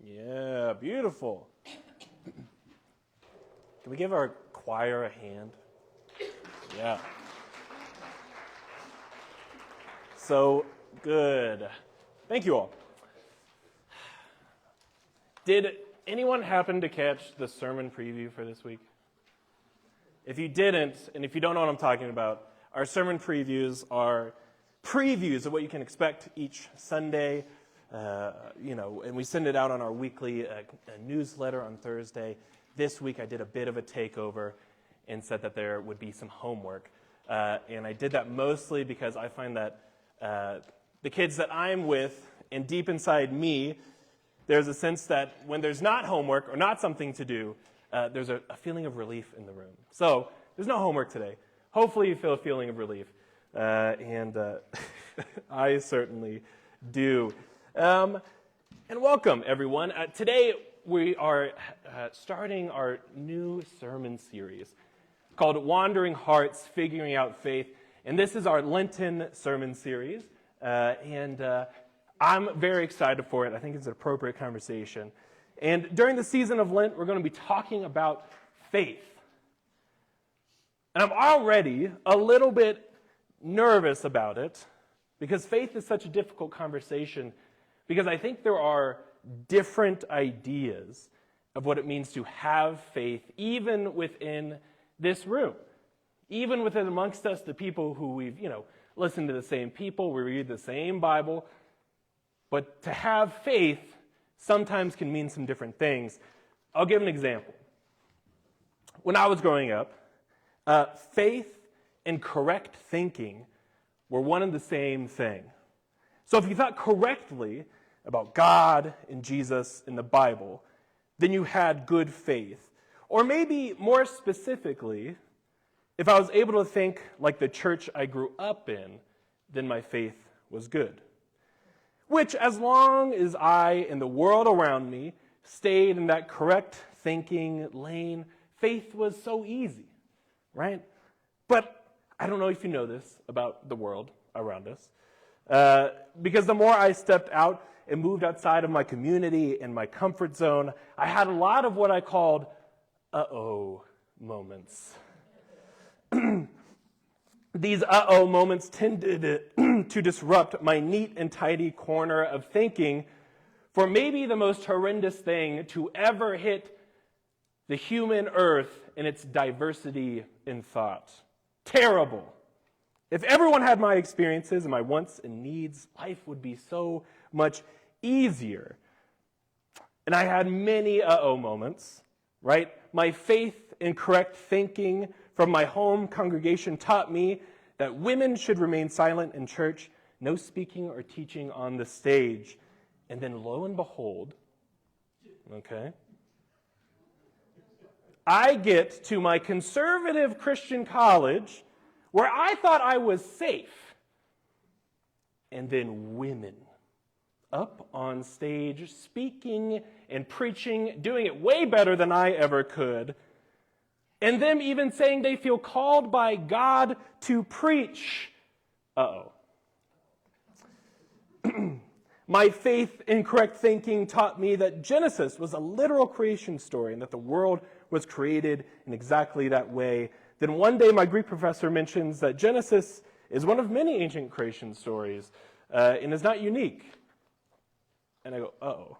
Yeah, beautiful. Can we give our choir a hand? Yeah. So good. Thank you all. Did anyone happen to catch the sermon preview for this week? If you didn't, and if you don't know what I'm talking about, our sermon previews are previews of what you can expect each Sunday. And we send it out on our weekly newsletter on Thursday. This week I did a bit of a takeover and said that there would be some homework. And I did that mostly because I find that the kids that I'm with and deep inside me, there's a sense that when there's not homework or not something to do, there's a feeling of relief in the room. So there's no homework today. Hopefully you feel a feeling of relief. And I certainly do. And welcome, everyone. Today we are starting our new sermon series called Wandering Hearts, Figuring Out Faith. And this is our Lenten sermon series. I'm very excited for it. I think it's an appropriate conversation. And during the season of Lent, we're going to be talking about faith. And I'm already a little bit nervous about it because faith is such a difficult conversation because I think there are different ideas of what it means to have faith even within this room. Even within amongst us, the people who we've, listened to the same people, we read the same Bible. But to have faith sometimes can mean some different things. I'll give an example. When I was growing up, faith and correct thinking were one and the same thing. So if you thought correctly about God and Jesus and the Bible, then you had good faith. Or maybe more specifically, if I was able to think like the church I grew up in, then my faith was good. Which, as long as I and the world around me stayed in that correct thinking lane, faith was so easy, right? But I don't know if you know this about the world around us, because the more I stepped out and moved outside of my community and my comfort zone, I had a lot of what I called uh-oh moments. These uh-oh moments tended to disrupt my neat and tidy corner of thinking for maybe the most horrendous thing to ever hit the human earth in its diversity in thought. Terrible. If everyone had my experiences and my wants and needs, life would be so much easier. And I had many uh-oh moments, right? My faith in correct thinking from my home congregation taught me that women should remain silent in church, no speaking or teaching on the stage. And then lo and behold, I get to my conservative Christian college where I thought I was safe. And then women up on stage speaking and preaching, doing it way better than I ever could. And them even saying they feel called by God to preach. Uh-oh. My faith in correct thinking taught me that Genesis was a literal creation story and that the world was created in exactly that way. Then one day my Greek professor mentions that Genesis is one of many ancient creation stories and is not unique. And I go, uh-oh.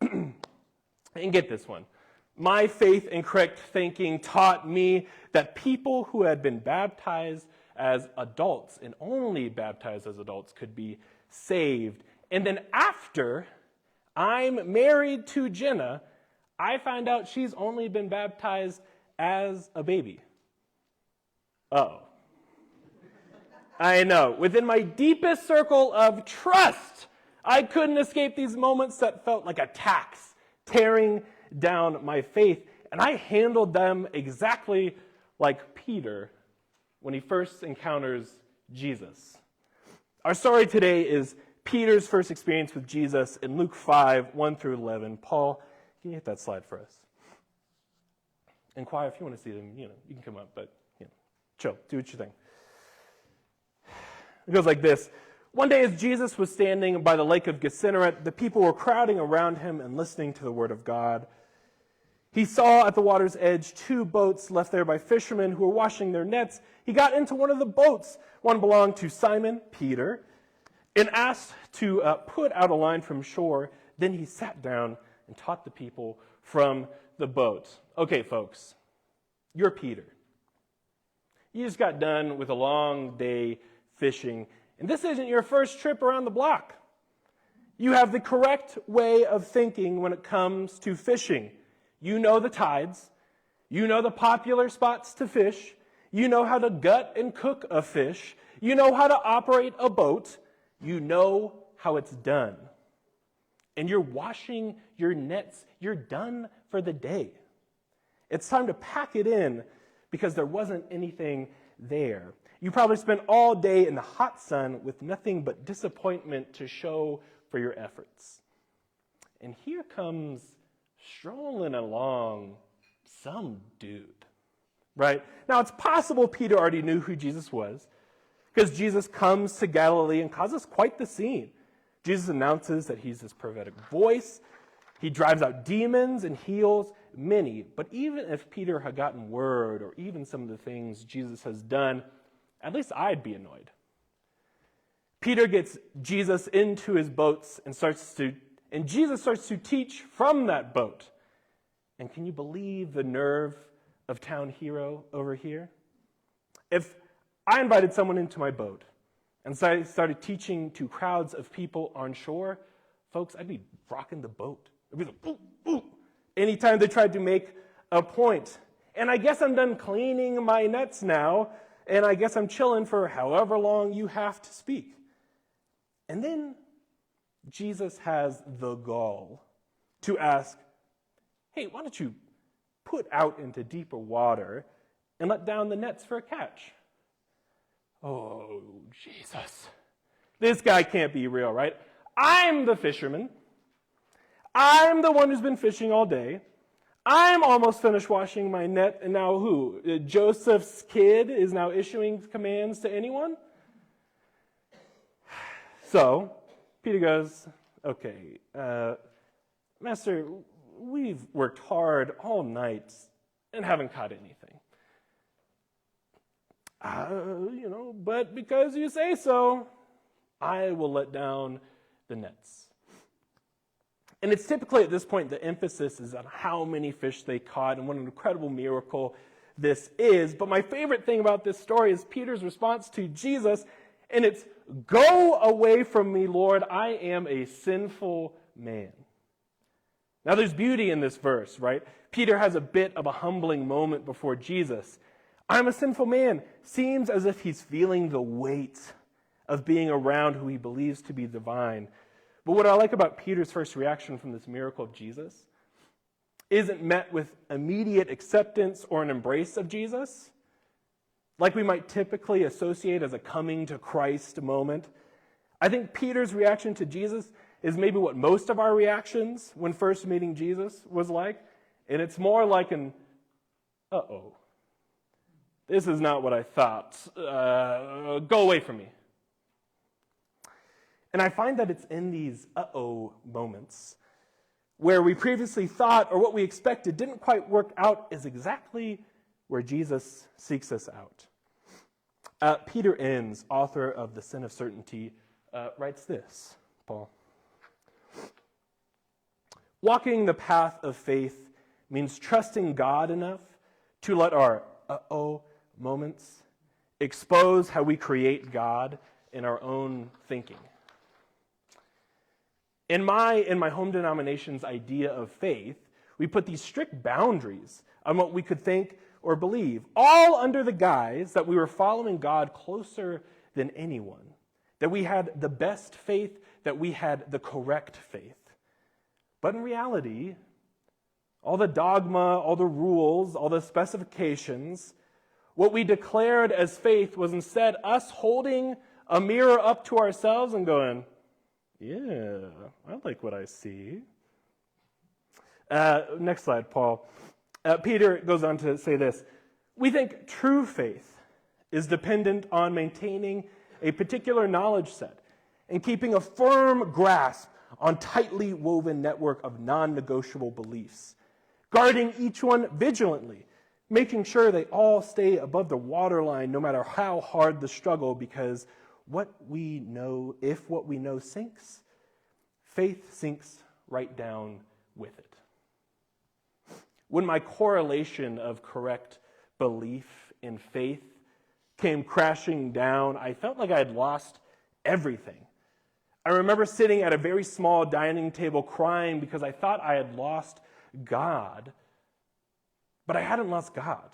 And get this one. My faith in correct thinking taught me that people who had been baptized as adults and only baptized as adults could be saved. And then after I'm married to Jenna, I find out she's only been baptized as a baby. Uh-oh. I know. Within my deepest circle of trust, I couldn't escape these moments that felt like a tax, tearing down my faith, and I handled them exactly like Peter when he first encounters Jesus. Our story today is Peter's first experience with Jesus in Luke 5, 1 through 11. Paul, can you hit that slide for us? And choir, if you want to see them, you can come up, but chill, do what you think. It goes like this. One day as Jesus was standing by the lake of Gennesaret, the people were crowding around him and listening to the word of God. He saw at the water's edge 2 boats left there by fishermen who were washing their nets. He got into one of the boats. One belonged to Simon, Peter, and asked to put out a line from shore. Then he sat down and taught the people from the boat. Okay, folks, you're Peter. You just got done with a long day fishing, and this isn't your first trip around the block. You have the correct way of thinking when it comes to fishing. You know the tides. You know the popular spots to fish. You know how to gut and cook a fish. You know how to operate a boat. You know how it's done. And you're washing your nets. You're done for the day. It's time to pack it in because there wasn't anything there. You probably spent all day in the hot sun with nothing but disappointment to show for your efforts. And here comes strolling along some dude, right? Now, it's possible Peter already knew who Jesus was because Jesus comes to Galilee and causes quite the scene. Jesus announces that he's this prophetic voice. He drives out demons and heals many. But even if Peter had gotten word or even some of the things Jesus has done, at least I'd be annoyed. Peter gets Jesus into his boats and Jesus starts to teach from that boat. And can you believe the nerve of town hero over here? If I invited someone into my boat and so I started teaching to crowds of people on shore, folks, I'd be rocking the boat. I'd be like, ooh, ooh, anytime they tried to make a point. And I guess I'm done cleaning my nets now, and I guess I'm chilling for however long you have to speak. And then Jesus has the gall to ask, hey, why don't you put out into deeper water and let down the nets for a catch? Oh, Jesus. This guy can't be real, right? I'm the fisherman. I'm the one who's been fishing all day. I'm almost finished washing my net, and now who? Joseph's kid is now issuing commands to anyone? So, Peter goes, okay, Master, we've worked hard all night and haven't caught anything. But because you say so, I will let down the nets. And it's typically at this point the emphasis is on how many fish they caught and what an incredible miracle this is. But my favorite thing about this story is Peter's response to Jesus, and it's, "Go away from me, Lord, I am a sinful man." Now there's beauty in this verse, right? Peter has a bit of a humbling moment before Jesus. I'm a sinful man. Seems as if he's feeling the weight of being around who he believes to be divine. But what I like about Peter's first reaction from this miracle of Jesus isn't met with immediate acceptance or an embrace of Jesus, like we might typically associate as a coming to Christ moment. I think Peter's reaction to Jesus is maybe what most of our reactions when first meeting Jesus was like, and it's more like an, uh-oh. This is not what I thought. Go away from me. And I find that it's in these uh-oh moments where we previously thought or what we expected didn't quite work out is exactly where Jesus seeks us out. Peter Enns, author of The Sin of Certainty, writes this, Paul. Walking the path of faith means trusting God enough to let our uh-oh moments expose how we create God in our own thinking. In my home denomination's idea of faith, we put these strict boundaries on what we could think or believe, all under the guise that we were following God closer than anyone, that we had the best faith, that we had the correct faith. But in reality, all the dogma, all the rules, all the specifications, what we declared as faith was instead us holding a mirror up to ourselves and going, yeah, I like what I see. Next slide, Paul. Peter goes on to say this. We think true faith is dependent on maintaining a particular knowledge set and keeping a firm grasp on tightly woven network of non-negotiable beliefs, guarding each one vigilantly, making sure they all stay above the waterline no matter how hard the struggle, because what we know, if what we know sinks, faith sinks right down with it. When my correlation of correct belief in faith came crashing down, I felt like I had lost everything. I remember sitting at a very small dining table crying because I thought I had lost God, but I hadn't lost God.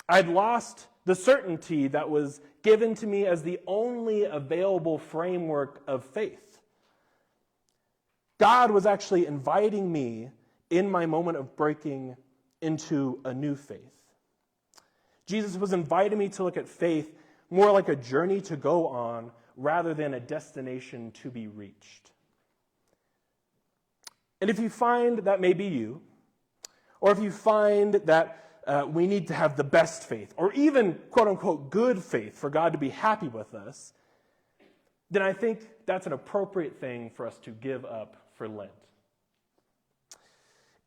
I'd lost the certainty that was given to me as the only available framework of faith. God was actually inviting me in my moment of breaking into a new faith. Jesus was inviting me to look at faith more like a journey to go on rather than a destination to be reached. And if you find that may be you, or if you find that we need to have the best faith, or even quote-unquote good faith for God to be happy with us, then I think that's an appropriate thing for us to give up for Lent.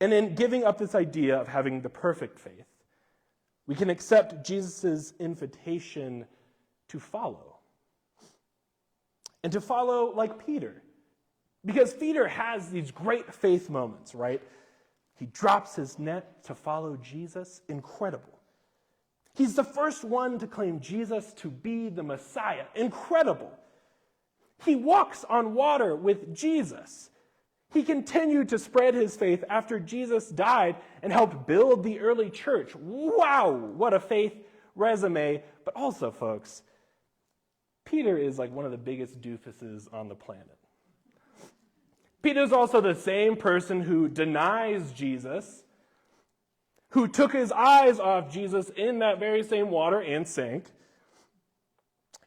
And in giving up this idea of having the perfect faith, we can accept Jesus' invitation to follow. And to follow like Peter. Because Peter has these great faith moments, right? He drops his net to follow Jesus. Incredible. He's the first one to claim Jesus to be the Messiah. Incredible. He walks on water with Jesus. He continued to spread his faith after Jesus died and helped build the early church. Wow, what a faith resume. But also, folks, Peter is like one of the biggest doofuses on the planet. Peter's also the same person who denies Jesus, who took his eyes off Jesus in that very same water and sank,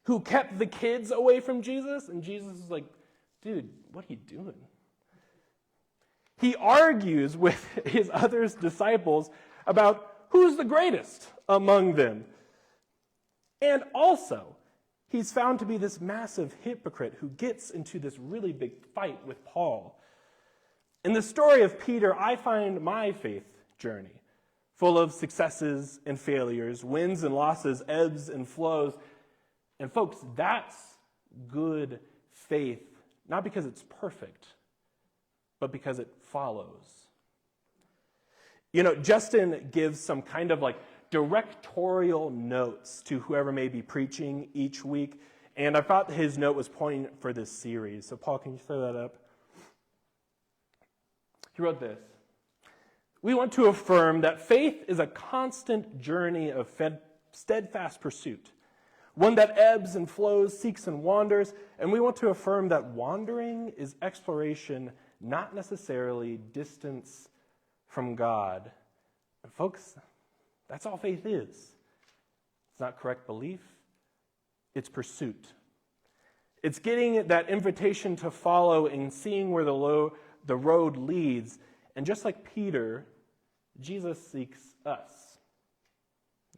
who kept the kids away from Jesus, and Jesus is like, dude, what are you doing? He argues with his other disciples about who's the greatest among them. And also, he's found to be this massive hypocrite who gets into this really big fight with Paul. In the story of Peter, I find my faith journey full of successes and failures, wins and losses, ebbs and flows. And folks, that's good faith, not because it's perfect, but because it follows. You know, Justin gives some kind of like directorial notes to whoever may be preaching each week, and I thought his note was poignant for this series. So Paul, can you throw that up? He wrote this: "We want to affirm that faith is a constant journey of steadfast pursuit, one that ebbs and flows, seeks and wanders, and we want to affirm that wandering is exploration, not necessarily distance from God." And folks, that's all faith is. It's not correct belief, it's pursuit. It's getting that invitation to follow and seeing where the road leads. And just like Peter, Jesus seeks us.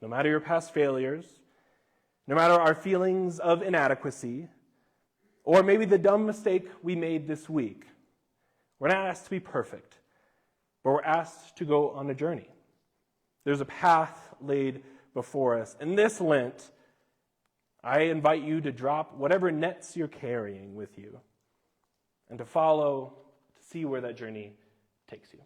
No matter your past failures, no matter our feelings of inadequacy, or maybe the dumb mistake we made this week, we're not asked to be perfect, but we're asked to go on a journey. There's a path laid before us. In this Lent, I invite you to drop whatever nets you're carrying with you and to follow, to see where that journey takes you.